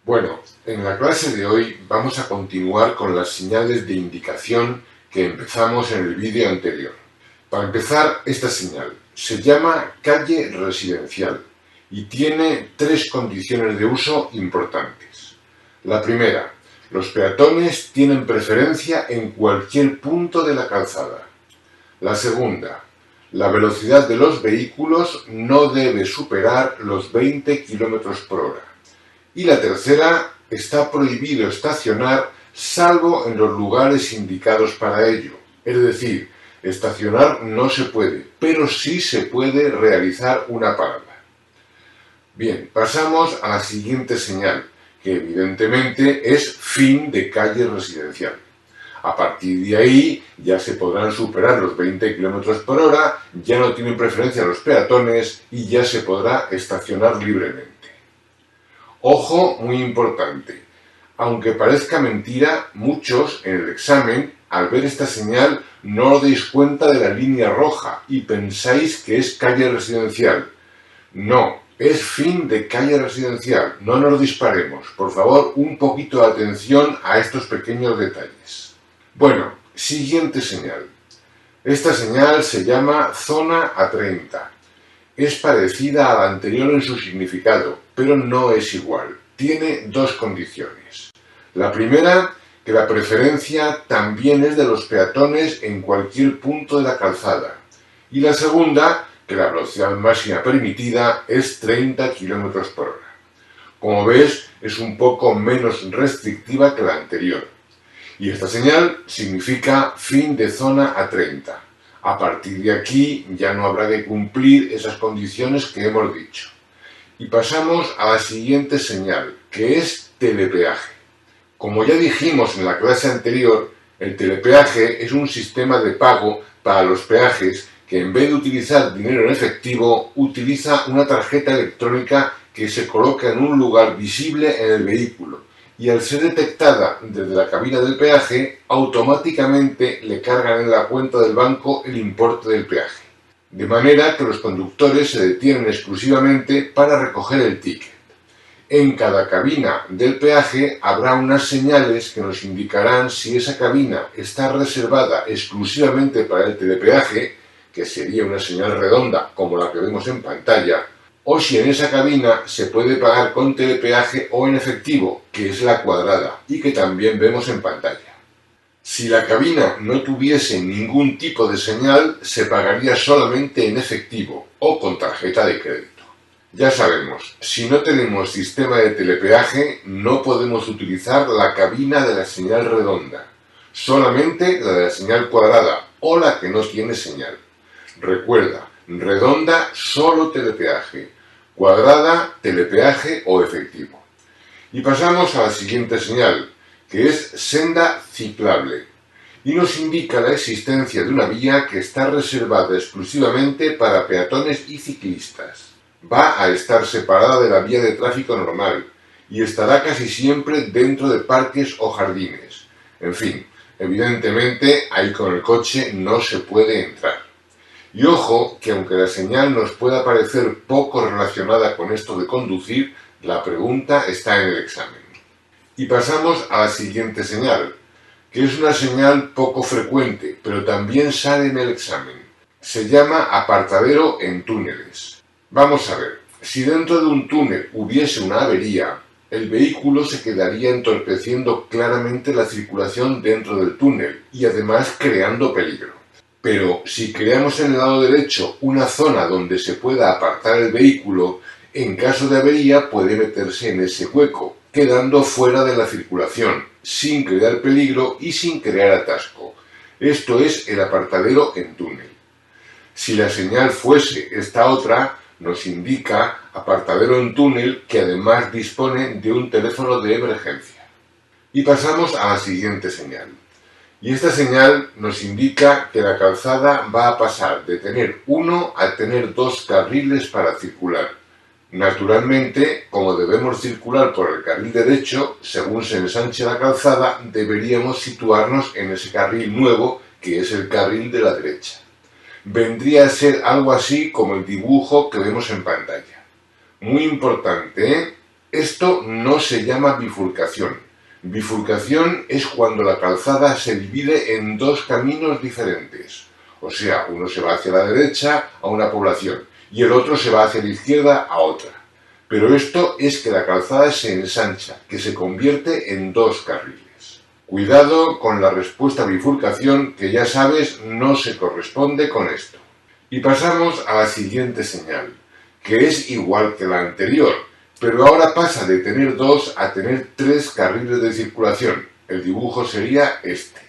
Bueno, en la clase de hoy vamos a continuar con las señales de indicación que empezamos en el vídeo anterior. Para empezar, esta señal se llama calle residencial y tiene tres condiciones de uso importantes. La primera, los peatones tienen preferencia en cualquier punto de la calzada. La segunda, la velocidad de los vehículos no debe superar los 20 km por hora. Y la tercera, está prohibido estacionar salvo en los lugares indicados para ello. Es decir, estacionar no se puede, pero sí se puede realizar una parada. Bien, pasamos a la siguiente señal, que evidentemente es fin de calle residencial. A partir de ahí ya se podrán superar los 20 km por hora, ya no tienen preferencia los peatones y ya se podrá estacionar libremente. Ojo, muy importante. Aunque parezca mentira, muchos en el examen, al ver esta señal, no os dais cuenta de la línea roja y pensáis que es calle residencial. No, es fin de calle residencial. No nos disparemos. Por favor, un poquito de atención a estos pequeños detalles. Bueno, siguiente señal. Esta señal se llama zona A30. Es parecida a la anterior en su significado, pero no es igual. Tiene dos condiciones. La primera, que la preferencia también es de los peatones en cualquier punto de la calzada. Y la segunda, que la velocidad máxima permitida es 30 km por hora. Como ves, es un poco menos restrictiva que la anterior. Y esta señal significa fin de zona A30. A partir de aquí ya no habrá que cumplir esas condiciones que hemos dicho. Y pasamos a la siguiente señal, que es telepeaje. Como ya dijimos en la clase anterior, el telepeaje es un sistema de pago para los peajes que en vez de utilizar dinero en efectivo, utiliza una tarjeta electrónica que se coloca en un lugar visible en el vehículo. Y al ser detectada desde la cabina del peaje, automáticamente le cargan en la cuenta del banco el importe del peaje. De manera que los conductores se detienen exclusivamente para recoger el ticket. En cada cabina del peaje habrá unas señales que nos indicarán si esa cabina está reservada exclusivamente para el telepeaje, que sería una señal redonda como la que vemos en pantalla, o si en esa cabina se puede pagar con telepeaje o en efectivo, que es la cuadrada y que también vemos en pantalla. Si la cabina no tuviese ningún tipo de señal, se pagaría solamente en efectivo o con tarjeta de crédito. Ya sabemos, si no tenemos sistema de telepeaje, no podemos utilizar la cabina de la señal redonda, solamente la de la señal cuadrada o la que no tiene señal. Recuerda, redonda solo telepeaje, cuadrada telepeaje o efectivo. Y pasamos a la siguiente señal, que es senda ciclable, y nos indica la existencia de una vía que está reservada exclusivamente para peatones y ciclistas. Va a estar separada de la vía de tráfico normal y estará casi siempre dentro de parques o jardines. En fin, evidentemente ahí con el coche no se puede entrar. Y ojo, que aunque la señal nos pueda parecer poco relacionada con esto de conducir, la pregunta está en el examen. Y pasamos a la siguiente señal, que es una señal poco frecuente, pero también sale en el examen. Se llama apartadero en túneles. Vamos a ver, si dentro de un túnel hubiese una avería, el vehículo se quedaría entorpeciendo claramente la circulación dentro del túnel y además creando peligro. Pero si creamos en el lado derecho una zona donde se pueda apartar el vehículo, en caso de avería puede meterse en ese hueco, quedando fuera de la circulación, sin crear peligro y sin crear atasco. Esto es el apartadero en túnel. Si la señal fuese esta otra, nos indica apartadero en túnel que además dispone de un teléfono de emergencia. Y pasamos a la siguiente señal. Y esta señal nos indica que la calzada va a pasar de tener uno a tener dos carriles para circular. Naturalmente, como debemos circular por el carril derecho, según se ensanche la calzada, deberíamos situarnos en ese carril nuevo, que es el carril de la derecha. Vendría a ser algo así como el dibujo que vemos en pantalla. Muy importante, ¿eh? Esto no se llama bifurcación. Bifurcación es cuando la calzada se divide en dos caminos diferentes. O sea, uno se va hacia la derecha a una población y el otro se va hacia la izquierda a otra. Pero esto es que la calzada se ensancha, que se convierte en dos carriles. Cuidado con la respuesta bifurcación, que ya sabes no se corresponde con esto. Y pasamos a la siguiente señal, que es igual que la anterior, pero ahora pasa de tener dos a tener tres carriles de circulación. El dibujo sería este.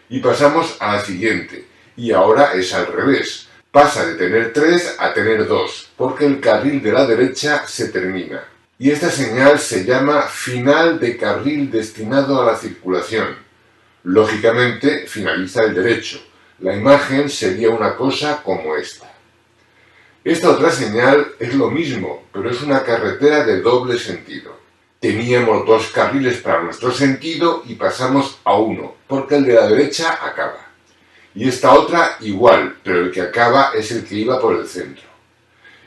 Y pasamos a la siguiente, y ahora es al revés. Pasa de tener tres a tener dos, porque el carril de la derecha se termina. Y esta señal se llama final de carril destinado a la circulación. Lógicamente finaliza el derecho. La imagen sería una cosa como esta. Esta otra señal es lo mismo, pero es una carretera de doble sentido. Teníamos dos carriles para nuestro sentido y pasamos a uno, porque el de la derecha acaba. Y esta otra igual, pero el que acaba es el que iba por el centro.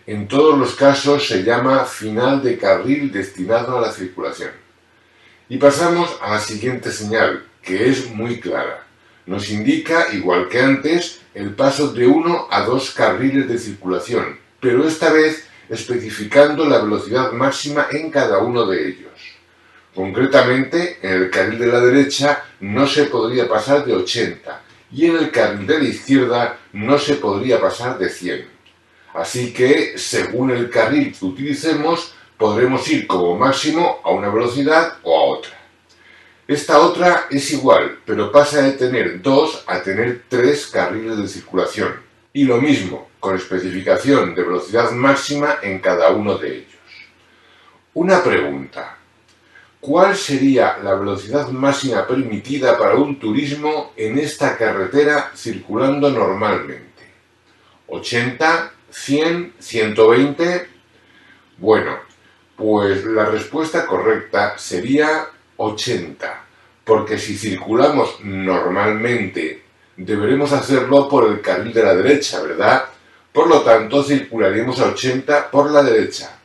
En todos los casos se llama final de carril destinado a la circulación. Y pasamos a la siguiente señal, que es muy clara. Nos indica, igual que antes, el paso de uno a dos carriles de circulación, pero esta vez especificando la velocidad máxima en cada uno de ellos. Concretamente, en el carril de la derecha no se podría pasar de 80 y en el carril de la izquierda no se podría pasar de 100. Así que, según el carril que utilicemos, podremos ir como máximo a una velocidad o a otra. Esta otra es igual, pero pasa de tener dos a tener tres carriles de circulación. Y lo mismo, con especificación de velocidad máxima en cada uno de ellos. Una pregunta. ¿Cuál sería la velocidad máxima permitida para un turismo en esta carretera circulando normalmente? ¿80? ¿100? ¿120? Bueno, pues la respuesta correcta sería 80, porque si circulamos normalmente, deberemos hacerlo por el carril de la derecha, ¿verdad? Por lo tanto, circularíamos a 80 por la derecha.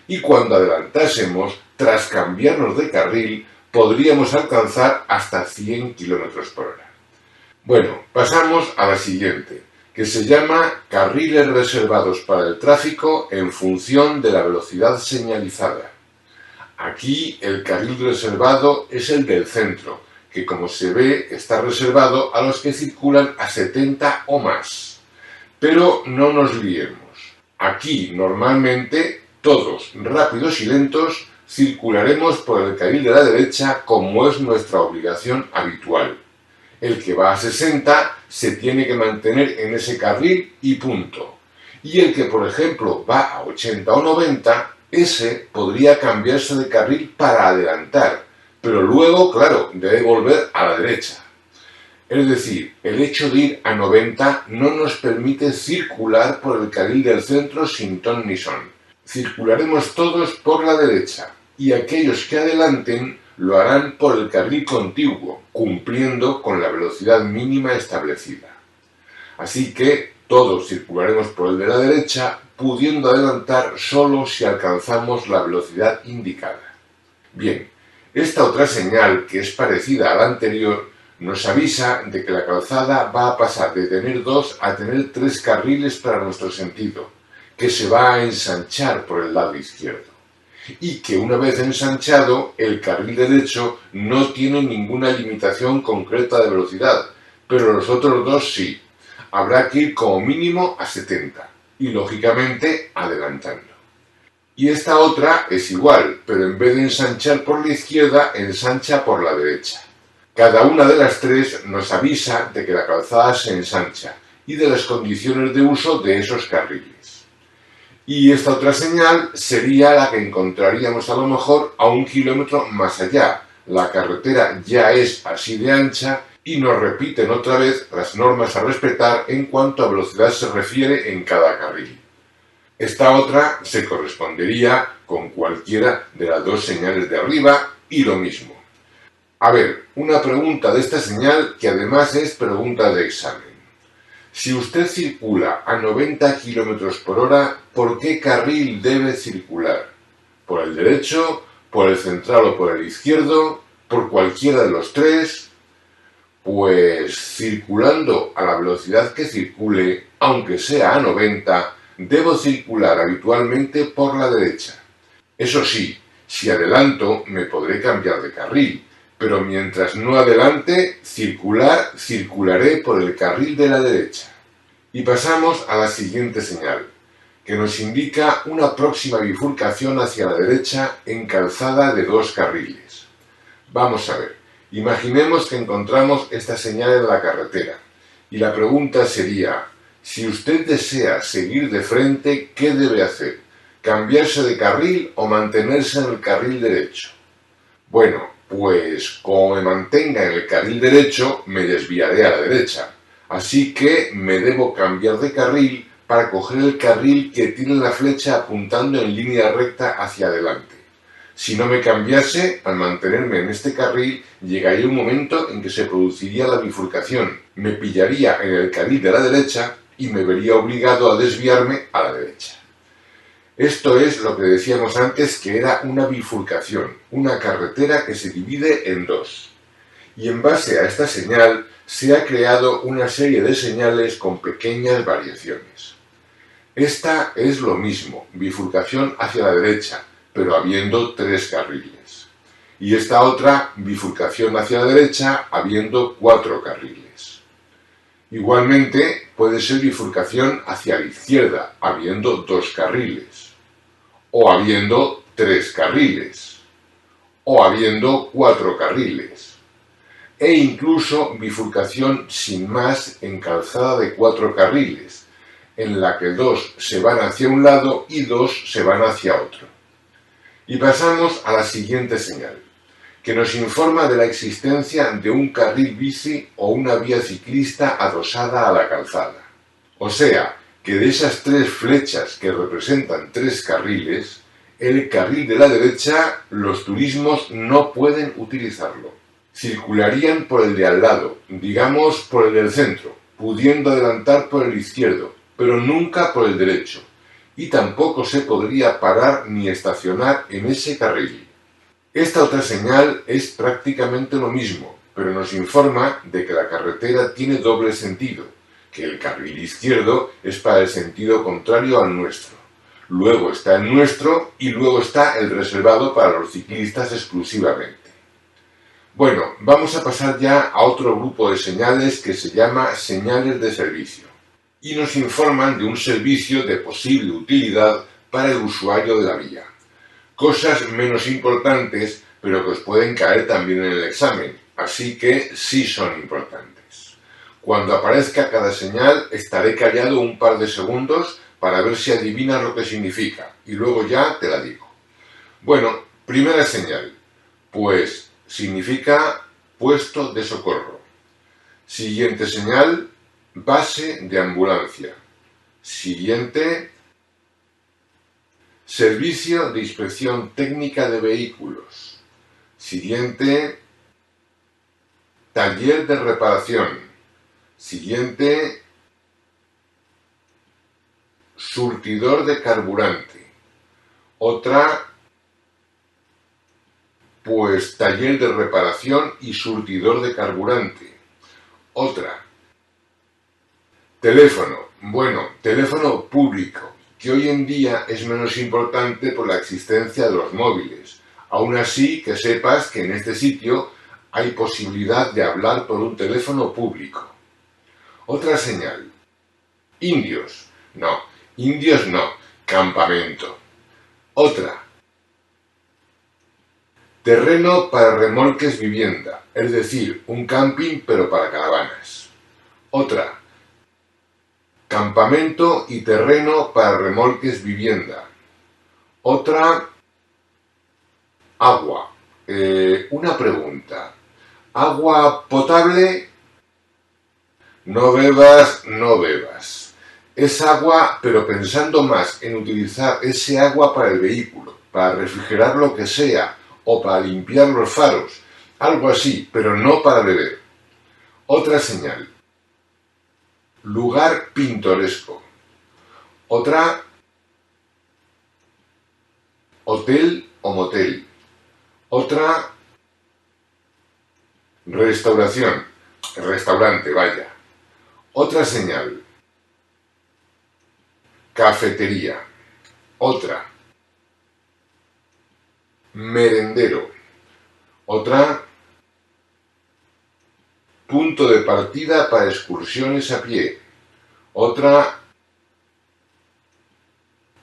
Y cuando adelantásemos, tras cambiarnos de carril, podríamos alcanzar hasta 100 km por hora. Bueno, pasamos a la siguiente, que se llama carriles reservados para el tráfico en función de la velocidad señalizada. Aquí el carril reservado es el del centro, que como se ve está reservado a los que circulan a 70 o más. Pero no nos liemos. Aquí normalmente todos, rápidos y lentos, circularemos por el carril de la derecha como es nuestra obligación habitual. El que va a 60 se tiene que mantener en ese carril y punto. Y el que, por ejemplo, va a 80 o 90, ese podría cambiarse de carril para adelantar, pero luego, claro, debe volver a la derecha. Es decir, el hecho de ir a 90 no nos permite circular por el carril del centro sin ton ni son. Circularemos todos por la derecha, y aquellos que adelanten lo harán por el carril contiguo, cumpliendo con la velocidad mínima establecida. Así que todos circularemos por el de la derecha, pudiendo adelantar solo si alcanzamos la velocidad indicada. Bien, esta otra señal, que es parecida a la anterior, nos avisa de que la calzada va a pasar de tener dos a tener tres carriles para nuestro sentido, que se va a ensanchar por el lado izquierdo. Y que una vez ensanchado, el carril derecho no tiene ninguna limitación concreta de velocidad, pero los otros dos sí. Habrá que ir como mínimo a 70 y lógicamente adelantando. Y esta otra es igual, pero en vez de ensanchar por la izquierda, ensancha por la derecha. Cada una de las tres nos avisa de que la calzada se ensancha y de las condiciones de uso de esos carriles. Y esta otra señal sería la que encontraríamos a lo mejor a 1 kilómetro más allá. La carretera ya es así de ancha y nos repiten otra vez las normas a respetar en cuanto a velocidad se refiere en cada carril. Esta otra se correspondería con cualquiera de las dos señales de arriba y lo mismo. A ver, una pregunta de esta señal que además es pregunta de examen. Si usted circula a 90 km por hora, ¿por qué carril debe circular? ¿Por ¿Por el derecho, por el central o por el izquierdo, por cualquiera de los tres? Pues circulando a la velocidad que circule, aunque sea a 90, debo circular habitualmente por la derecha. Eso sí, si adelanto me podré cambiar de carril, pero mientras no adelante, circularé por el carril de la derecha. Y pasamos a la siguiente señal, que nos indica una próxima bifurcación hacia la derecha en calzada de 2 carriles. Vamos a ver, imaginemos que encontramos esta señal en la carretera, y la pregunta sería, si usted desea seguir de frente, ¿qué debe hacer? ¿Cambiarse de carril o mantenerse en el carril derecho? Bueno, pues como me mantenga en el carril derecho, me desviaré a la derecha. Así que me debo cambiar de carril para coger el carril que tiene la flecha apuntando en línea recta hacia adelante. Si no me cambiase, al mantenerme en este carril, llegaría un momento en que se produciría la bifurcación. Me pillaría en el carril de la derecha y me vería obligado a desviarme a la derecha. Esto es lo que decíamos antes, que era una bifurcación, una carretera que se divide en dos. Y en base a esta señal se ha creado una serie de señales con pequeñas variaciones. Esta es lo mismo, bifurcación hacia la derecha, pero habiendo 3 carriles. Y esta otra, bifurcación hacia la derecha, habiendo 4 carriles. Igualmente, puede ser bifurcación hacia la izquierda, habiendo 2 carriles. O habiendo 3 carriles. O habiendo 4 carriles. E incluso bifurcación sin más en calzada de 4 carriles, en la que 2 se van hacia un lado y 2 se van hacia otro. Y pasamos a la siguiente señal, que nos informa de la existencia de un carril bici o una vía ciclista adosada a la calzada. O sea, que de esas 3 flechas que representan 3 carriles, el carril de la derecha los turismos no pueden utilizarlo. Circularían por el de al lado, digamos por el del centro, pudiendo adelantar por el izquierdo, pero nunca por el derecho, y tampoco se podría parar ni estacionar en ese carril. Esta otra señal es prácticamente lo mismo, pero nos informa de que la carretera tiene doble sentido, que el carril izquierdo es para el sentido contrario al nuestro. Luego está el nuestro y luego está el reservado para los ciclistas exclusivamente. Bueno, vamos a pasar ya a otro grupo de señales que se llama señales de servicio y nos informan de un servicio de posible utilidad para el usuario de la vía. Cosas menos importantes, pero que os pueden caer también en el examen, así que sí son importantes. Cuando aparezca cada señal, estaré callado un par de segundos para ver si adivinas lo que significa, y luego ya te la digo. Bueno, primera señal, pues significa puesto de socorro. Siguiente señal, base de ambulancia. Siguiente, servicio de inspección técnica de vehículos. Siguiente, taller de reparación. Siguiente, surtidor de carburante. Otra, pues taller de reparación y surtidor de carburante. Otra, teléfono. Bueno, teléfono público, que hoy en día es menos importante por la existencia de los móviles. Aún así, que sepas que en este sitio hay posibilidad de hablar por un teléfono público. Otra señal. Indios. No, indios no. Campamento. Otra. Terreno para remolques vivienda, es decir, un camping pero para caravanas. Otra. Campamento y terreno para remolques vivienda. Otra. Agua. Una pregunta. ¿Agua potable? No bebas, no bebas. Es agua, pero pensando más en utilizar ese agua para el vehículo, para refrigerar lo que sea, o para limpiar los faros, algo así, pero no para beber. Otra señal. Lugar pintoresco. Otra. Hotel o motel. Otra, restauración, restaurante, vaya. Otra señal, cafetería. Otra, merendero. Otra, punto de partida para excursiones a pie. Otra,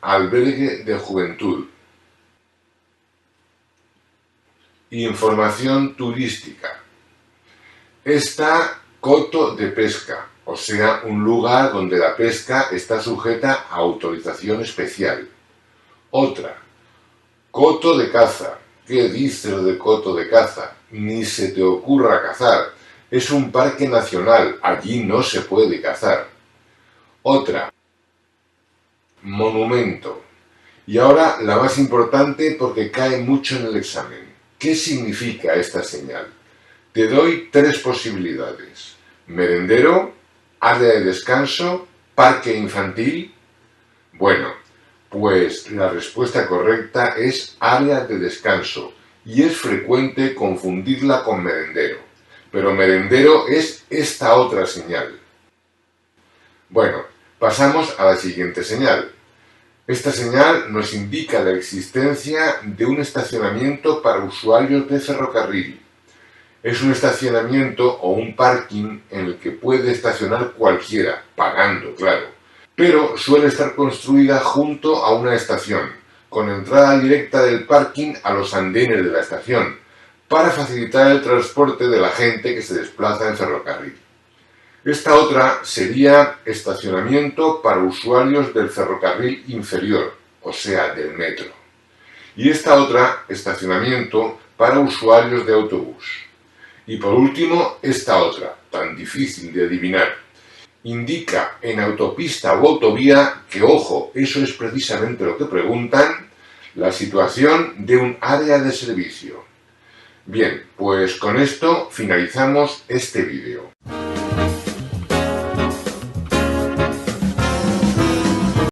albergue de juventud. Información turística. Esta, coto de pesca, o sea, un lugar donde la pesca está sujeta a autorización especial. Otra, coto de caza. ¿Qué dices de coto de caza? Ni se te ocurra cazar. Es un parque nacional, allí no se puede cazar. Otra, monumento. Y ahora la más importante porque cae mucho en el examen. ¿Qué significa esta señal? Te doy tres posibilidades: merendero, área de descanso, parque infantil. Bueno, pues la respuesta correcta es área de descanso y es frecuente confundirla con merendero, pero merendero es esta otra señal. Bueno, pasamos a la siguiente señal. Esta señal nos indica la existencia de un estacionamiento para usuarios de ferrocarril. Es un estacionamiento o un parking en el que puede estacionar cualquiera, pagando, claro, pero suele estar construida junto a una estación, con entrada directa del parking a los andenes de la estación, para facilitar el transporte de la gente que se desplaza en ferrocarril. Esta otra sería estacionamiento para usuarios del ferrocarril inferior, o sea, del metro. Y esta otra, estacionamiento para usuarios de autobús. Y por último, esta otra, tan difícil de adivinar. Indica en autopista o autovía que, ojo, eso es precisamente lo que preguntan, la situación de un área de servicio. Bien, pues con esto finalizamos este vídeo.